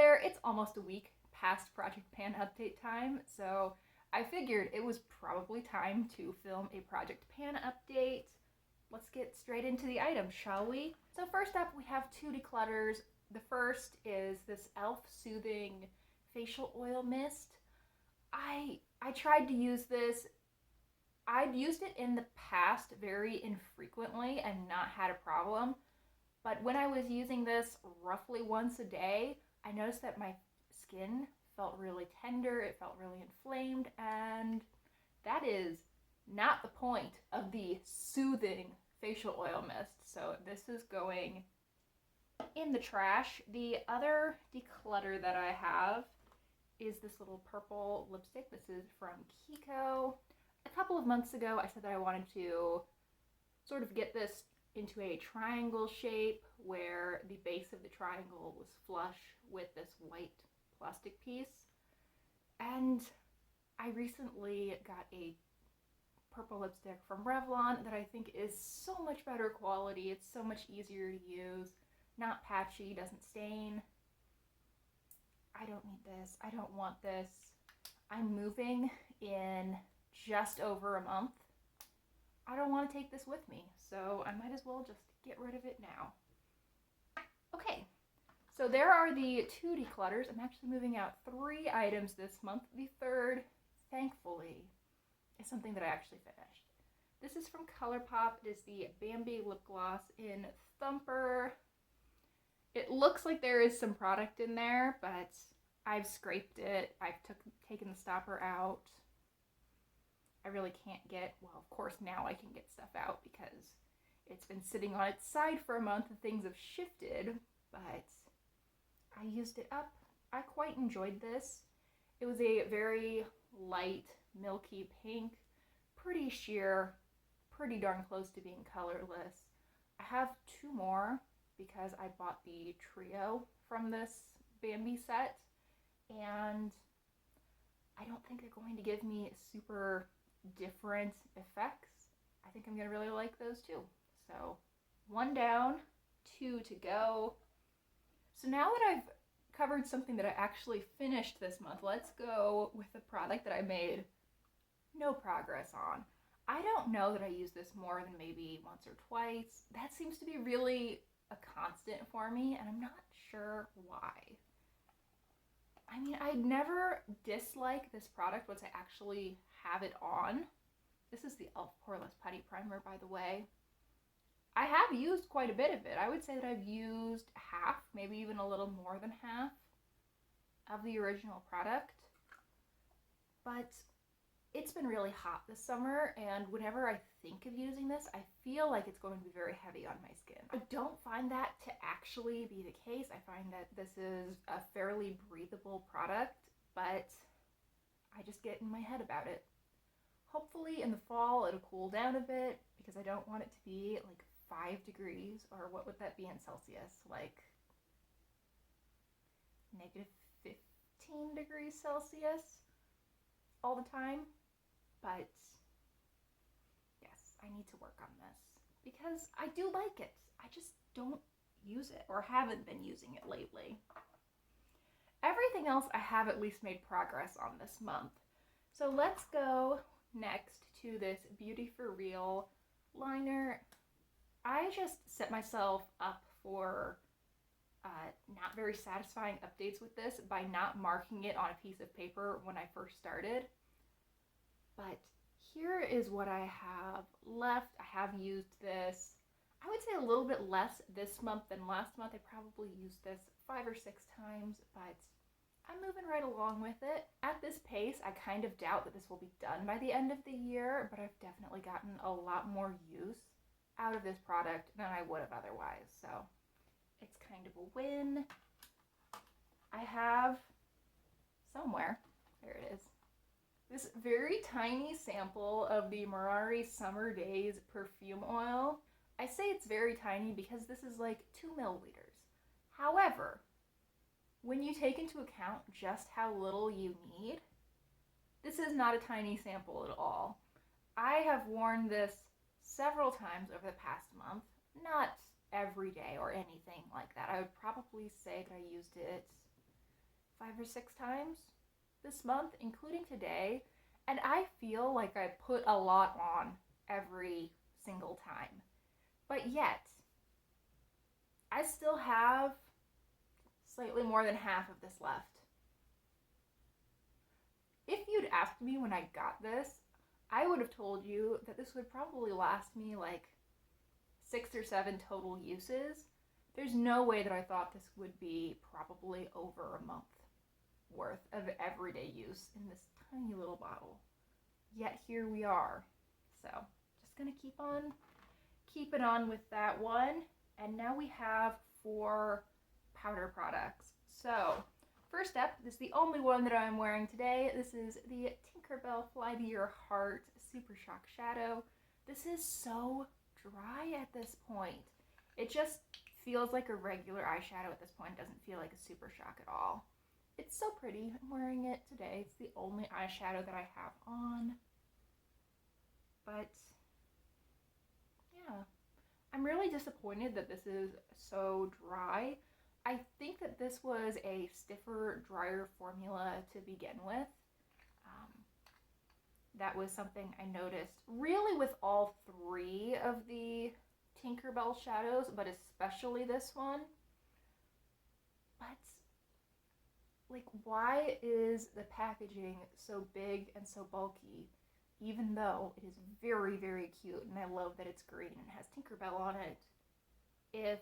there, it's almost a week past Project Pan update time, so I figured it was probably time to film a Project Pan update. Let's get straight into the items, shall we? So first up, we have two declutters. The first is this e.l.f. Soothing Facial Oil Mist. I tried to use this. I'd used it in the past very infrequently and not had a problem. But when I was using this roughly once a day, I noticed that my skin felt really tender, it felt really inflamed, and that is not the point of the soothing facial oil mist. So this is going in the trash. The other declutter that I have is this little purple lipstick. This is from Kiko. A couple of months ago, I said that I wanted to sort of get this into a triangle shape where the base of the triangle was flush with this white plastic piece. And I recently got a purple lipstick from Revlon that I think is so much better quality. It's so much easier to use, not patchy, doesn't stain. I don't need this. I don't want this. I'm moving in just over a month. I don't want to take this with me, so I might as well just get rid of it now. Okay, so there are the two declutters. I'm actually moving out 3 items this month. The third, thankfully, is something that I actually finished. This is from ColourPop. It is the Bambi Lip Gloss in Thumper. It looks like there is some product in there, but I've scraped it. I've taken the stopper out. I really can't get, well, of course now I can get stuff out because it's been sitting on its side for a month and things have shifted, but I used it up. I quite enjoyed this. It was a very light, milky pink, pretty sheer, pretty darn close to being colorless. I have 2 more because I bought the trio from this Bambi set, and I don't think they're going to give me super different effects. I think I'm gonna really like those too. So 1 down, 2 to go. So now that I've covered something that I actually finished this month, let's go with the product that I made no progress on. I don't know that I use this more than maybe once or twice. That seems to be really a constant for me, and I'm not sure why. I mean, I never dislike this product once I actually have it on. This is the e.l.f. Poreless Putty Primer, by the way. I have used quite a bit of it. I would say that I've used half, maybe even a little more than half of the original product. But it's been really hot this summer, and whenever I think of using this, I feel like it's going to be very heavy on my skin. I don't find that to actually be the case. I find that this is a fairly breathable product, but I just get in my head about it. Hopefully in the fall it'll cool down a bit because I don't want it to be like 5 degrees, or what would that be in Celsius? Like -15 degrees Celsius all the time. But yes, I need to work on this because I do like it. I just don't use it, or haven't been using it lately. Everything else I have at least made progress on this month. So let's go next to this Beauty For Real liner. I just set myself up for not very satisfying updates with this by not marking it on a piece of paper when I first started. But here is what I have left. I have used this, I would say a little bit less this month than last month. I probably used this 5 or 6 times, but I'm moving right along with it. At this pace, I kind of doubt that this will be done by the end of the year, but I've definitely gotten a lot more use out of this product than I would have otherwise, so it's kind of a win. I have somewhere, there it is, this very tiny sample of the Merari Summer Days perfume oil. I say it's very tiny because this is like 2 milliliters. However, when you take into account just how little you need, this is not a tiny sample at all. I have worn this several times over the past month, not every day or anything like that. I would probably say that I used it 5 or 6 times this month, including today, and I feel like I put a lot on every single time. But yet, I still have slightly more than half of this left. If you'd asked me when I got this, I would have told you that this would probably last me like 6 or 7 total uses. There's no way that I thought this would be probably over a month worth of everyday use in this tiny little bottle. Yet here we are. So just gonna keep on keeping on with that one. And now we have 4 powder products. So first up, this is the only one that I'm wearing today. This is the Tinkerbell Fly to Your Heart Super Shock Shadow. This is so dry at this point. It just feels like a regular eyeshadow at this point. It doesn't feel like a Super Shock at all. It's so pretty. I'm wearing it today. It's the only eyeshadow that I have on. But yeah, I'm really disappointed that this is so dry. I think that this was a stiffer, drier formula to begin with. That was something I noticed really with all 3 of the Tinkerbell shadows, but especially this one. But, like, why is the packaging so big and so bulky, even though it is very, very cute, and I love that it's green and has Tinkerbell on it, if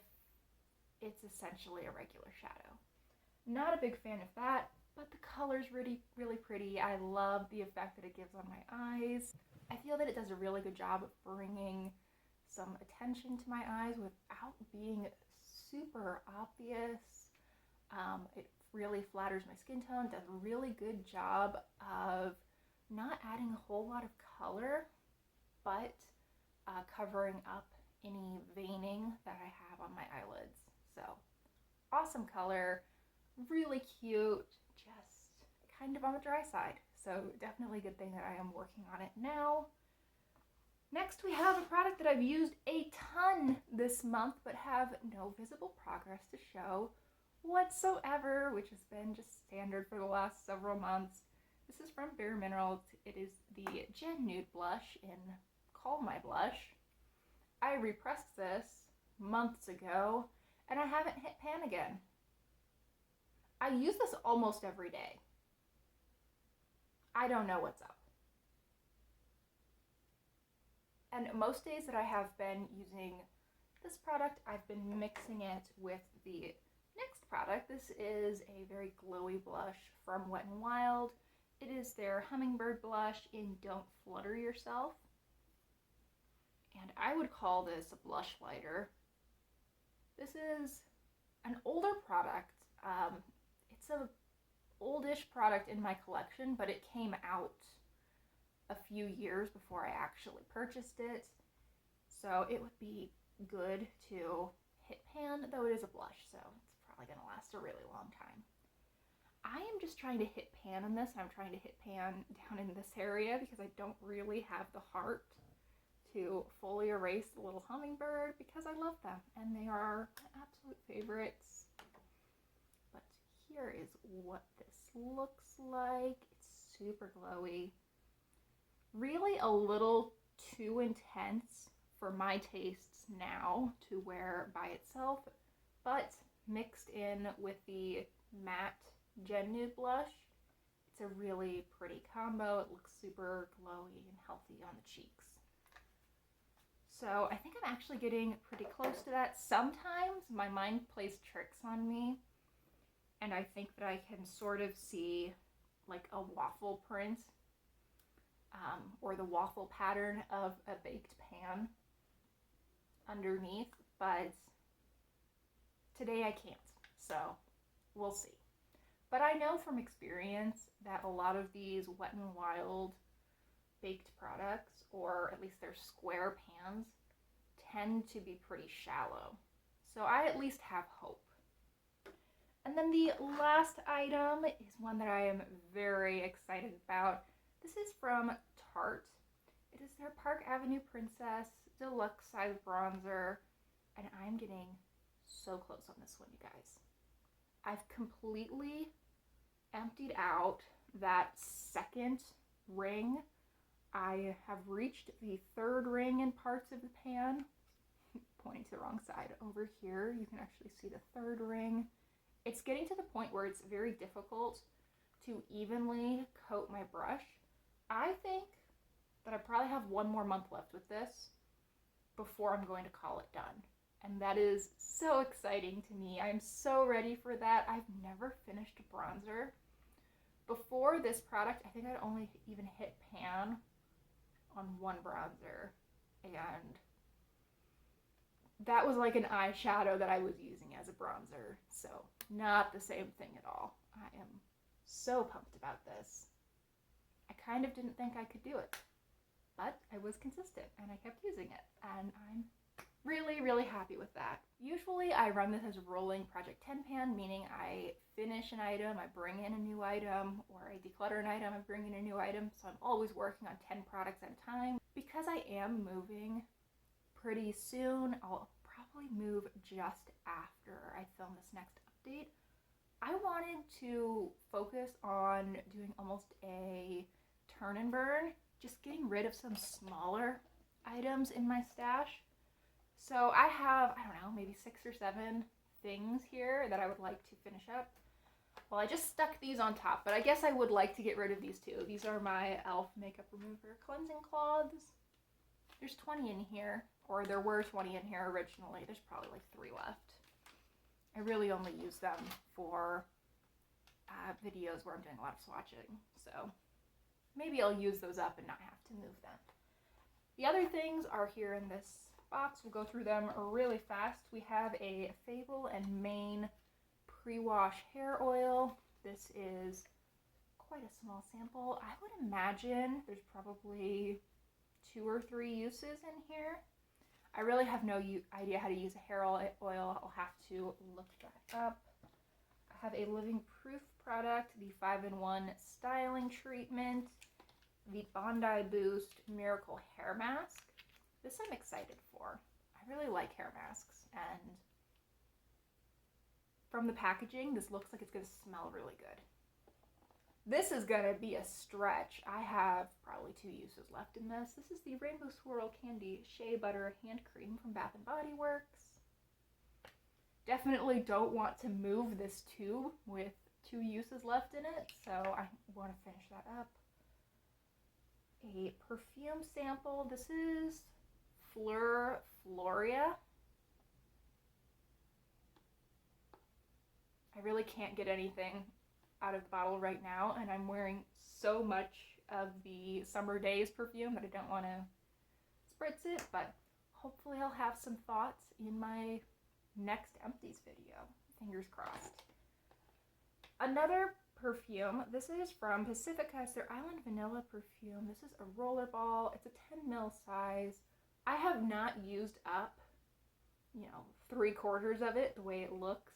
it's essentially a regular shadow? Not a big fan of that, but the color's really, really pretty. I love the effect that it gives on my eyes. I feel that it does a really good job of bringing some attention to my eyes without being super obvious. It really flatters my skin tone, does a really good job of not adding a whole lot of color, but covering up any veining that I have on my eyelids. So, awesome color, really cute, just kind of on the dry side. So definitely a good thing that I am working on it now. Next, we have a product that I've used a ton this month, but have no visible progress to show whatsoever, which has been just standard for the last several months. This is from Bare Minerals. It is the Gen Nude Blush in Call My Blush. I repressed this months ago, and I haven't hit pan again. I use this almost every day. I don't know what's up. And most days that I have been using this product, I've been mixing it with the next product. This is a very glowy blush from Wet n Wild. It is their Hummingbird blush in Don't Flutter Yourself. And I would call this a blush lighter. This is an older product. It's a oldish product in my collection, but it came out a few years before I actually purchased it. So it would be good to hit pan, though it is a blush, so it's probably going to last a really long time. I am just trying to hit pan on this. I'm trying to hit pan down in this area because I don't really have the heart to fully erase the little hummingbird because I love them and they are my absolute favorites. But here is what this looks like. It's super glowy. Really a little too intense for my tastes now to wear by itself, but mixed in with the matte Gen Nude blush, it's a really pretty combo. It looks super glowy and healthy on the cheeks. So I think I'm actually getting pretty close to that. Sometimes my mind plays tricks on me, and I think that I can sort of see like a waffle print or the waffle pattern of a baked pan underneath, but today I can't, so we'll see. But I know from experience that a lot of these Wet n Wild baked products, or at least their square pans, tend to be pretty shallow. So I at least have hope. And then the last item is one that I am very excited about. This is from Tarte. It is their Park Avenue Princess Deluxe Size Bronzer, and I'm getting so close on this one, you guys. I've completely emptied out that second ring. I have reached the third ring in parts of the pan. Pointing to the wrong side. Over here, you can actually see the third ring. It's getting to the point where it's very difficult to evenly coat my brush. I think that I probably have one more month left with this before I'm going to call it done. And that is so exciting to me. I'm so ready for that. I've never finished a bronzer. Before this product, I think I'd only even hit pan on one bronzer. And that was like an eyeshadow that I was using as a bronzer. So not the same thing at all. I am so pumped about this. I kind of didn't think I could do it, but I was consistent and I kept using it, and I'm really, really happy with that. Usually I run this as a rolling Project 10 pan, meaning I finish an item, I bring in a new item, or I declutter an item, I bring in a new item, so I'm always working on 10 products at a time. Because I am moving pretty soon, I'll probably move just after I film this next update. I wanted to focus on doing almost a turn and burn, just getting rid of some smaller items in my stash. So I have, I don't know, maybe 6 or 7 things here that I would like to finish up. Well, I just stuck these on top, but I guess I would like to get rid of these too. These are my e.l.f. Makeup Remover Cleansing Cloths. There's 20 in here, or there were 20 in here originally. There's probably like 3 left. I really only use them for videos where I'm doing a lot of swatching, so maybe I'll use those up and not have to move them. The other things are here in this box. We'll go through them really fast. We have a Fable and Mane pre-wash hair oil. This is quite a small sample. I would imagine there's probably 2 or 3 uses in here. I really have no idea how to use a hair oil. I'll have to look that up. I have a Living Proof product, the 5-in-1 styling treatment, the Bondi Boost Miracle Hair Mask. This I'm excited for. I really like hair masks, and from the packaging, this looks like it's going to smell really good. This is going to be a stretch. I have probably 2 uses left in this. This is the Rainbow Swirl Candy Shea Butter Hand Cream from Bath & Body Works. Definitely don't want to move this tube with 2 uses left in it, so I want to finish that up. A perfume sample. This is Fleur Floria. I really can't get anything out of the bottle right now, and I'm wearing so much of the Summer Days perfume that I don't want to spritz it, but hopefully I'll have some thoughts in my next empties video. Fingers crossed. Another perfume. This is from Pacifica. It's their Island Vanilla perfume. This is a rollerball. It's a 10 ml size. I have not used up, 3/4 of it the way it looks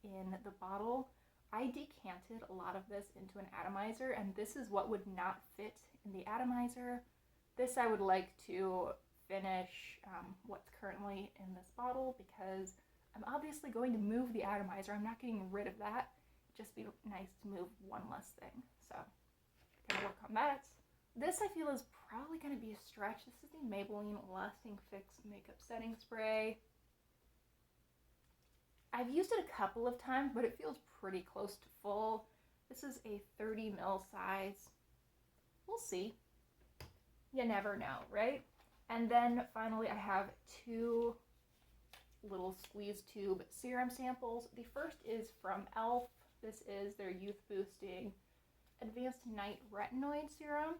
in the bottle. I decanted a lot of this into an atomizer, and this is what would not fit in the atomizer. This I would like to finish what's currently in this bottle, because I'm obviously going to move the atomizer. I'm not getting rid of that. It'd just be nice to move one less thing. So, gonna work on that. This I feel is probably going to be a stretch. This is the Maybelline Lasting Fix Makeup Setting Spray. I've used it a couple of times, but it feels pretty close to full. This is a 30 ml size. We'll see. You never know, right? And then finally I have 2 little squeeze tube serum samples. The first is from e.l.f. This is their Youth Boosting Advanced Night Retinoid Serum.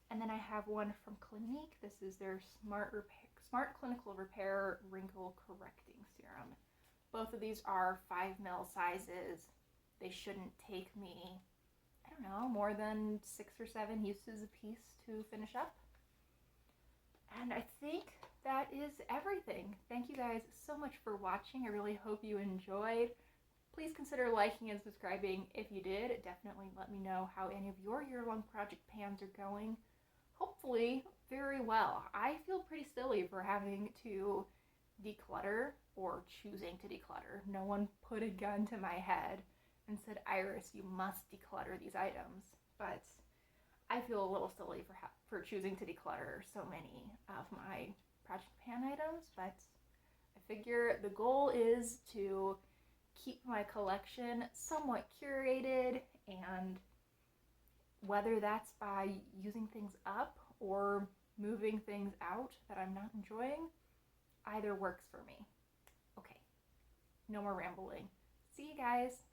And then I have one from Clinique. This is their Smart Clinical Repair Wrinkle Correcting Serum. Both of these are 5 ml sizes. They shouldn't take me, I don't know, more than 6 or 7 uses a piece to finish up. And I think that is everything. Thank you guys so much for watching. I really hope you enjoyed. Please consider liking and subscribing if you did. Definitely let me know how any of your year-long project pans are going. Hopefully very well. I feel pretty silly for having to declutter or choosing to declutter. No one put a gun to my head and said, Iris, you must declutter these items. But I feel a little silly for choosing to declutter so many of my Project Pan items, but I figure the goal is to keep my collection somewhat curated, and whether that's by using things up or moving things out that I'm not enjoying, either works for me. Okay, no more rambling. See you guys.